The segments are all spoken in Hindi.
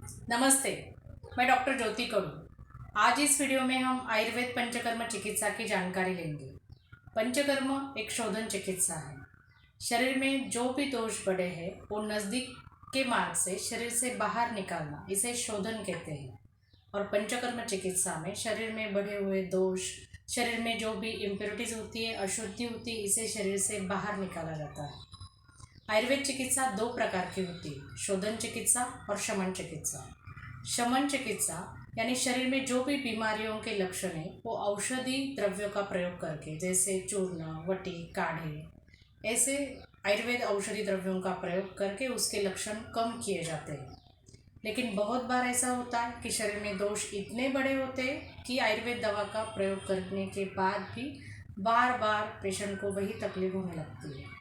नमस्ते, मैं डॉक्टर ज्योति कड़ू। आज इस वीडियो में हम आयुर्वेद पंचकर्म चिकित्सा की जानकारी लेंगे। पंचकर्म एक शोधन चिकित्सा है। शरीर में जो भी दोष बढ़े हैं वो नज़दीक के मार्ग से शरीर से बाहर निकालना, इसे शोधन कहते हैं। और पंचकर्म चिकित्सा में शरीर में बढ़े हुए दोष, शरीर में जो भी इम्प्योरिटीज होती है, अशुद्धि होती है, इसे शरीर से बाहर निकाला जाता है। आयुर्वेद चिकित्सा दो प्रकार की होती है, शोधन चिकित्सा और शमन चिकित्सा। शमन चिकित्सा यानी शरीर में जो भी बीमारियों के लक्षण हैं वो औषधि द्रव्यों का प्रयोग करके, जैसे चूर्ण, वटी, काढ़े, ऐसे आयुर्वेद औषधि द्रव्यों का प्रयोग करके उसके लक्षण कम किए जाते हैं। लेकिन बहुत बार ऐसा होता है कि शरीर में दोष इतने बड़े होते हैं कि आयुर्वेद दवा का प्रयोग करने के बाद भी बार बार पेशेंट को वही तकलीफ होने लगती है।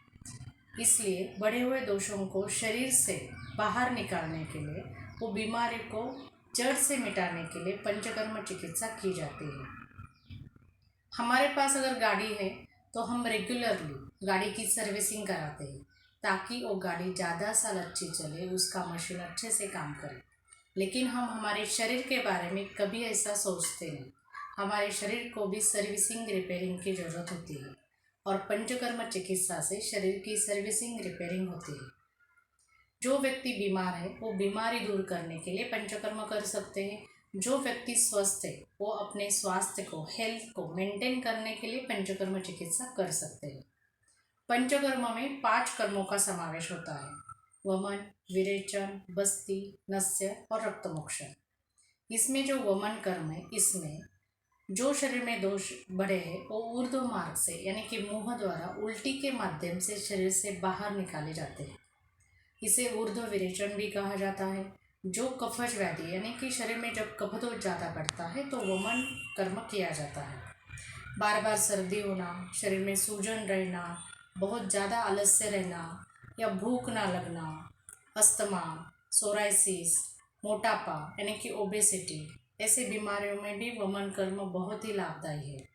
इसलिए बढ़े हुए दोषों को शरीर से बाहर निकालने के लिए, वो बीमारी को जड़ से मिटाने के लिए पंचकर्म चिकित्सा की जाती है। हमारे पास अगर गाड़ी है तो हम रेगुलरली गाड़ी की सर्विसिंग कराते हैं ताकि वो गाड़ी ज़्यादा साल अच्छी चले, उसका मशीन अच्छे से काम करे। लेकिन हम हमारे शरीर के बारे में कभी ऐसा सोचते नहीं। हमारे शरीर को भी सर्विसिंग रिपेयरिंग की ज़रूरत होती है और पंचकर्म चिकित्सा से शरीर की सर्विसिंग रिपेयरिंग होती है। जो व्यक्ति बीमार है वो बीमारी दूर करने के लिए पंचकर्म कर सकते हैं। जो व्यक्ति स्वस्थ है वो अपने स्वास्थ्य को, हेल्थ को मेंटेन करने के लिए पंचकर्म चिकित्सा कर सकते हैं। पंचकर्म में 5 कर्मों का समावेश होता है: वमन, विरेचन, बस्ती, नस्य और रक्तमोक्षण। इसमें जो वमन कर्म है, इसमें जो शरीर में दोष बढ़े हैं वो ऊर्ध्व मार्ग से यानी कि मुंह द्वारा उल्टी के माध्यम से शरीर से बाहर निकाले जाते हैं। इसे ऊर्ध्व विरेचन भी कहा जाता है। जो कफज व्याधि यानी कि शरीर में जब कफदोष ज़्यादा बढ़ता है तो वमन कर्म किया जाता है। बार बार सर्दी होना, शरीर में सूजन रहना, बहुत ज़्यादा आलस्य रहना या भूख ना लगना, अस्थमा, सोराइसिस, मोटापा यानी कि ओबेसिटी, ऐसे बीमारियों में भी वमन कर्म बहुत ही लाभदायी है।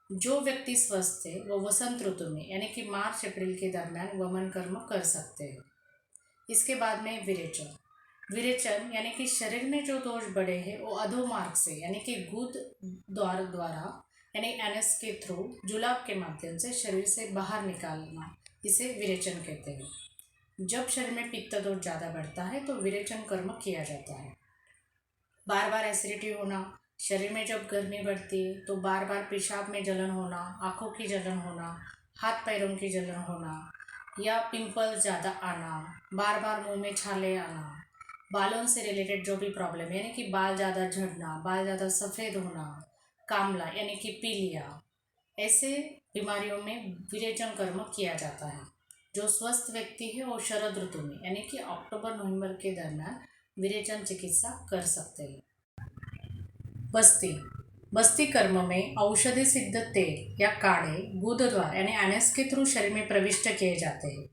जो व्यक्ति स्वस्थ है वो वसंत ऋतु में यानी कि मार्च अप्रैल के दरमियान वमन कर्म कर सकते हैं। इसके बाद में विरेचन। विरेचन यानी कि शरीर में जो दोष बढ़े हैं वो अधोमार्ग से यानी कि गुद द्वार द्वारा यानी एनएस के थ्रू, जुलाब के माध्यम से शरीर से बाहर निकालना, इसे विरेचन कहते हैं। जब शरीर में पित्त दोष ज़्यादा बढ़ता है तो विरेचन कर्म किया जाता है। बार बार एसिडिटी होना, शरीर में जब गर्मी बढ़ती है तो बार बार पेशाब में जलन होना, आँखों की जलन होना, हाथ पैरों की जलन होना या पिंपल ज़्यादा आना, बार बार मुंह में छाले आना, बालों से रिलेटेड जो भी प्रॉब्लम है यानी कि बाल ज़्यादा झड़ना, बाल ज़्यादा सफ़ेद होना, कामला यानी कि पीलिया, ऐसे बीमारियों में विरेचन कर्म किया जाता है। जो स्वस्थ व्यक्ति है वो शरद ऋतु में यानी कि अक्टूबर नवंबर के दरमियान विरेचन चिकित्सा कर सकते हैं। बस्ती। बस्ती कर्म में औषधि सिद्ध तेल या काढ़े गुद द्वारा यानी एनएस के थ्रू शरीर में प्रविष्ट किए जाते हैं।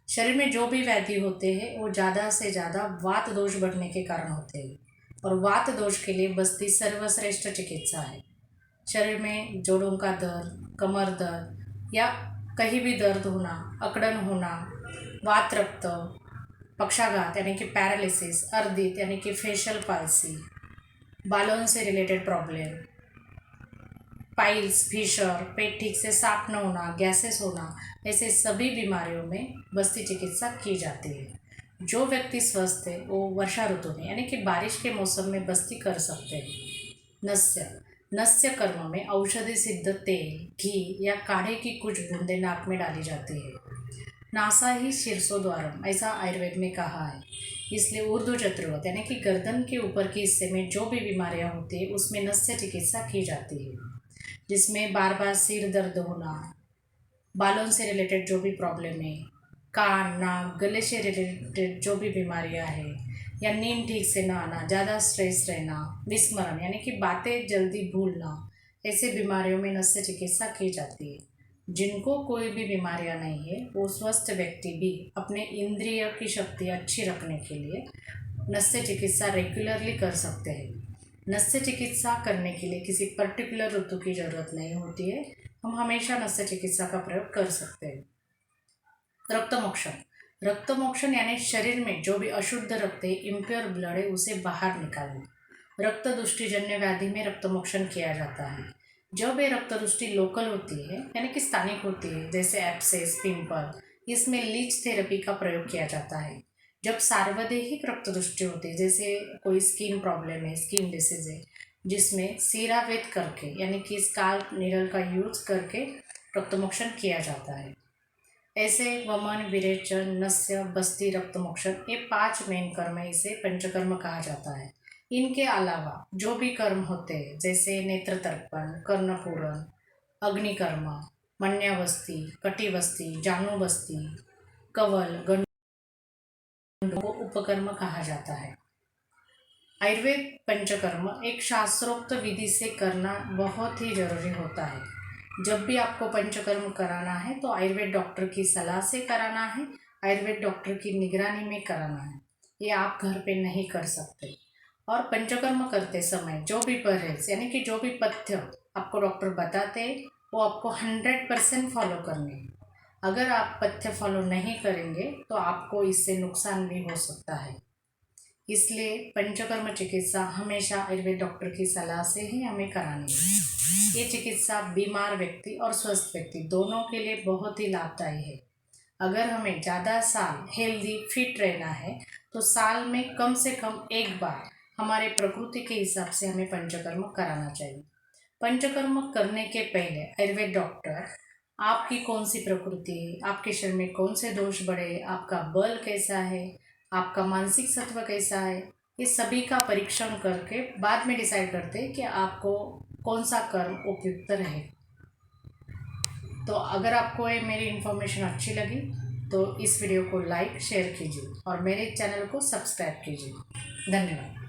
शरीर में जो भी व्याधि होते हैं वो ज़्यादा से ज़्यादा वात दोष बढ़ने के कारण होते हैं और वात दोष के लिए बस्ती सर्वश्रेष्ठ चिकित्सा है। शरीर में जोड़ों का दर्द, कमर दर्द या कहीं भी दर्द होना, अकड़न होना, वात रक्त, पक्षाघात यानी कि पैरालिसिस, अर्दित यानी कि फेशियल पाल्सी, बालों से रिलेटेड प्रॉब्लम, पाइल्स, फिशर, पेट ठीक से साफ न होना, गैसेस होना, ऐसे सभी बीमारियों में बस्ती चिकित्सा की जाती है। जो व्यक्ति स्वस्थ है वो वर्षा ऋतु में यानी कि बारिश के मौसम में बस्ती कर सकते हैं। नस्य। नस्य कर्म में औषधि सिद्ध तेल, घी या काढ़े की कुछ बूंदें नाक में डाली जाती है। नासा ही शीर्षोद्वारम ऐसा आयुर्वेद में कहा है। इसलिए ऊर्ध्व चतुर्वत यानी कि गर्दन के ऊपर के हिस्से में जो भी बीमारियां होती है उसमें नस्य चिकित्सा की जाती है, जिसमें बार बार सिर दर्द होना, बालों से रिलेटेड जो भी प्रॉब्लम है, कान, नाक, गले से रिलेटेड जो भी बीमारियां हैं, या नींद ठीक से ना आना, ज़्यादा स्ट्रेस रहना, विस्मरण यानी कि बातें जल्दी भूलना, ऐसे बीमारियों में नस्य चिकित्सा की जाती है। जिनको कोई भी बीमारियां नहीं है वो स्वस्थ व्यक्ति भी अपने इंद्रिय की शक्ति अच्छी रखने के लिए नस्य चिकित्सा रेगुलरली कर सकते हैं। नस्य चिकित्सा करने के लिए किसी पर्टिकुलर ऋतु की ज़रूरत नहीं होती है, हम हमेशा नस्य चिकित्सा का प्रयोग कर सकते हैं। रक्तमोक्षण। रक्तमोक्षण यानी शरीर में जो भी अशुद्ध रक्त है, इम्प्योर ब्लड है, उसे बाहर निकालना। रक्त दुष्टिजन्य व्याधि में रक्तमोक्षण किया जाता है। जब ये रक्त दुष्टि लोकल होती है यानी कि स्थानिक होती है, जैसे एब्सेस, पिंपल, इसमें लीच थेरेपी का प्रयोग किया जाता है। जब सार्वदेहिक रक्त दुष्टि होती है, जैसे कोई स्किन प्रॉब्लम है, स्किन डिसीज है, जिसमें सीरावेद करके यानी कि स्काल्प नीडल का यूज करके रक्तमोक्षण किया जाता है। ऐसे वमन, विरेचन, नस्य, बस्ती, रक्तमोक्षण, ये 5 मेन कर्म है, इसे पंचकर्म कहा जाता है। इनके अलावा जो भी कर्म होते हैं, जैसे नेत्र तर्पण, कर्णपूरण, अग्निकर्म, मन्यावस्ती, कटिवस्ती, जानुबस्ती, कवल, गंड को उपकर्म कहा जाता है। आयुर्वेद पंचकर्म एक शास्त्रोक्त विधि से करना बहुत ही जरूरी होता है। जब भी आपको पंचकर्म कराना है तो आयुर्वेद डॉक्टर की सलाह से कराना है, आयुर्वेद डॉक्टर की निगरानी में कराना है। ये आप घर पे नहीं कर सकते। और पंचकर्म करते समय जो भी परहेज यानी कि जो भी पथ्य आपको डॉक्टर बताते हैं, वो आपको 100% फॉलो करने हैं। अगर आप पथ्य फॉलो नहीं करेंगे तो आपको इससे नुकसान भी हो सकता है। इसलिए पंचकर्म चिकित्सा हमेशा आयुर्वेद डॉक्टर की सलाह से ही हमें करानी है। ये चिकित्सा बीमार व्यक्ति और स्वस्थ व्यक्ति दोनों के लिए बहुत ही लाभदायी है। अगर हमें ज़्यादा साल हेल्दी फिट रहना है तो साल में कम से कम एक बार हमारे प्रकृति के हिसाब से हमें पंचकर्म कराना चाहिए। पंचकर्म करने के पहले आयुर्वेद डॉक्टर आपकी कौन सी प्रकृति है, आपके शरीर में कौन से दोष बढ़े, आपका बल कैसा है, आपका मानसिक सत्व कैसा है, ये सभी का परीक्षण करके बाद में डिसाइड करते हैं कि आपको कौन सा कर्म उपयुक्त रहे। तो अगर आपको ये मेरी इन्फॉर्मेशन अच्छी लगी तो इस वीडियो को लाइक शेयर कीजिए और मेरे चैनल को सब्सक्राइब कीजिए। धन्यवाद।